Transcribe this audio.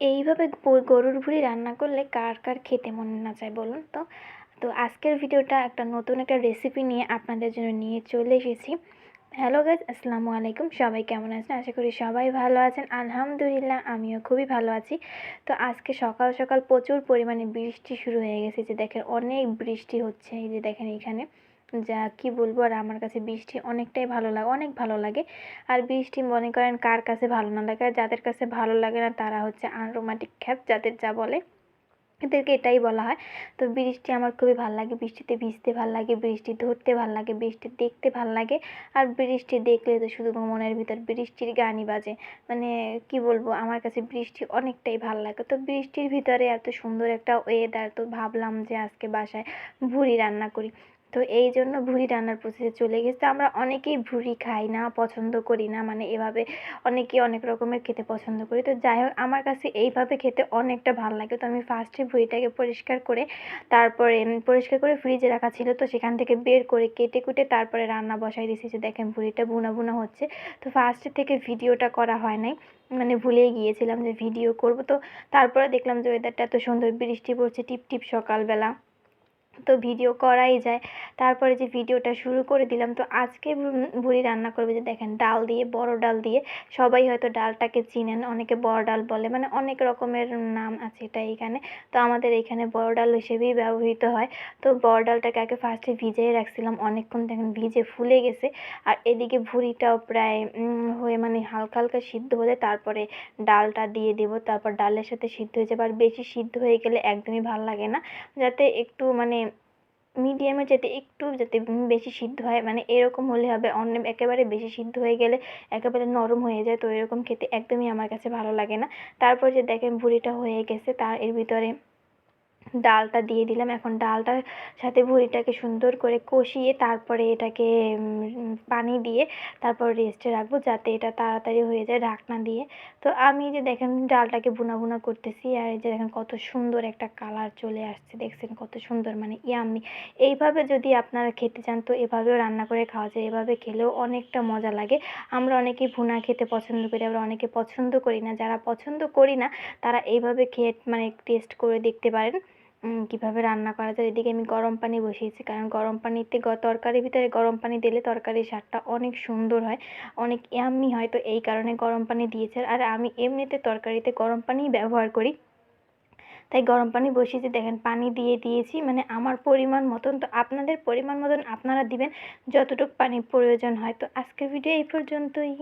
এইভাবে গরুর ভুঁড়ি রান্না করলে কার কার খেতে মন না চায় বলুন তো। তো আজকের ভিডিওটা একটা নতুন একটা রেসিপি নিয়ে আপনাদের জন্য নিয়ে চলে এসেছি। হ্যালো গাইস, আসসালামু আলাইকুম। সবাই কেমন আছেন? আশা করি সবাই ভালো আছেন। আলহামদুলিল্লাহ আমিও খুবই ভালো আছি। তো আজকে সকাল সকাল প্রচুর পরিমাণে বৃষ্টি শুরু হয়ে গেছে, যে দেখেন অনেক বৃষ্টি হচ্ছে। এই যে দেখেন এখানে, যা কি বলবো। আর আমার কাছে বৃষ্টি অনেকটাই ভালো লাগে, অনেক ভালো লাগে। আর বৃষ্টি মনে করেন কার কাছে ভালো না লাগে? আর যাদের কাছে ভালো লাগে না তারা হচ্ছে আনরোমান্টিক খ্যাত, যাদের যা বলে এদেরকে এটাই বলা হয়। তো বৃষ্টি আমার খুবই ভালো লাগে, বৃষ্টিতে ভিজতে ভালো লাগে, বৃষ্টি ধরতে ভালো লাগে, বৃষ্টি দেখতে ভালো লাগে। আর বৃষ্টি দেখলে তো শুধু মনের ভিতর বৃষ্টির গানই বাজে। মানে কি বলবো, আমার কাছে বৃষ্টি অনেকটাই ভালো লাগে। তো বৃষ্টির ভিতরে এত সুন্দর একটা ওয়েদার, তো ভাবলাম যে আজকে বাসায় ভুড়ি রান্না করি। তো এই জন্য ভুড়ি রান্নার প্রসেসে চলে গেছে। আমরা অনেকেই ভুড়ি খাই না, পছন্দ করি না, মানে এভাবে অনেকেই অনেক রকমের খেতে পছন্দ করি। তো যাই হোক, আমার কাছে এইভাবে খেতে অনেকটা ভালো লাগে। তো আমি ফার্স্টে ভুঁড়িটাকে পরিষ্কার করে ফ্রিজে রাখা ছিল, তো সেখান থেকে বের করে কেটে কুটে তারপরে রান্না বসাই দিয়েছি। যে দেখেন ভুঁড়িটা ভুনা ভুনা হচ্ছে। তো ফার্স্টে থেকে ভিডিওটা করা হয় নাই, মানে ভুলেই গিয়েছিলাম যে ভিডিও করব। তো তারপরে দেখলাম যে ওয়েদারটা এত সুন্দর, বৃষ্টি পড়ছে টিপ টিপ সকালবেলা, তো ভিডিও করাই যায়। তারপরে যে ভিডিওটা শুরু করে দিলাম। তো আজকে ভুড়ি রান্না করবে, যে দেখেন ডাল দিয়ে, বড় ডাল দিয়ে। সবাই হয়তো ডালটাকে চিনেন, অনেকে বড় ডাল বলে, মানে অনেক রকমের নাম আছে এটা এখানে। তো আমাদের এখানে বড় ডাল হিসেবেই ব্যবহৃত হয়। তো বড় ডালটাকে আগে ফার্স্টে ভিজিয়ে রাখছিলাম, অনেকক্ষণ দেখেন ভিজে ফুলে গেছে। আর এদিকে ভুড়িটাও প্রায় হয়ে মানে হালকা হালকা সিদ্ধ হলে তারপরে ডালটা দিয়ে দেবো। তারপর ডালের সাথে সিদ্ধ হয়ে যাবে। আর বেশি সিদ্ধ হয়ে গেলে একদমই ভালো লাগে না, যাতে একটু মানে মিডিয়ামে, যাতে বেশি সিদ্ধ হয়, মানে এরকম হলে হবে। একেবারে বেশি সিদ্ধ হয়ে গেলে একেবারে নরম হয়ে যায়, তো এরকম খেতে একদমই আমার কাছে ভালো লাগে না। তারপর যে দেখেন ভুড়িটা হয়ে গেছে, তার এর ভিতরে ডালটা দিয়ে দিলাম। এখন ডালটার সাথে ভুঁড়িটাকে সুন্দর করে কষিয়ে তারপরে এটাকে পানি দিয়ে তারপর রেস্টে রাখবো, যাতে এটা তাড়াতাড়ি হয়ে যায় ঢাকনা দিয়ে। তো আমি যে দেখেন ডালটাকে ভুনা ভুনা করতেছি, আর এই যে দেখেন কত সুন্দর একটা কালার চলে আসছে, দেখছেন কত সুন্দর, মানে ইয়াম্মি। এইভাবে যদি আপনারা খেতে চান তো এভাবেও রান্না করে খাওয়া যায়, এভাবে খেলেও অনেকটা মজা লাগে। আমরা অনেকেই ভুনা খেতে পছন্দ করি, আবার অনেকে পছন্দ করি না। যারা পছন্দ করি না তারা এইভাবে খেয়ে মানে টেস্ট করে দেখতে পারেন কীভাবে রান্না করা যায়। এদিকে আমি গরম পানি বসিয়েছি, কারণ গরম পানিতে তরকারির ভিতরে গরম পানি দিলে তরকারির স্বাদটা অনেক সুন্দর হয়, অনেক ইয়াম্মি হয়। তো এই কারণে গরম পানি দিয়েছে। আর আমি এমনিতে তরকারিতে গরম পানিই ব্যবহার করি, তাই গরম পানি বসিয়েছি। দেখেন পানি দিয়ে দিয়েছি, মানে আমার পরিমাণ মতন। তো আপনাদের পরিমাণ মতন আপনারা দিবেন যতটুকু পানি প্রয়োজন হয়। তো আজকের ভিডিও এই পর্যন্তই।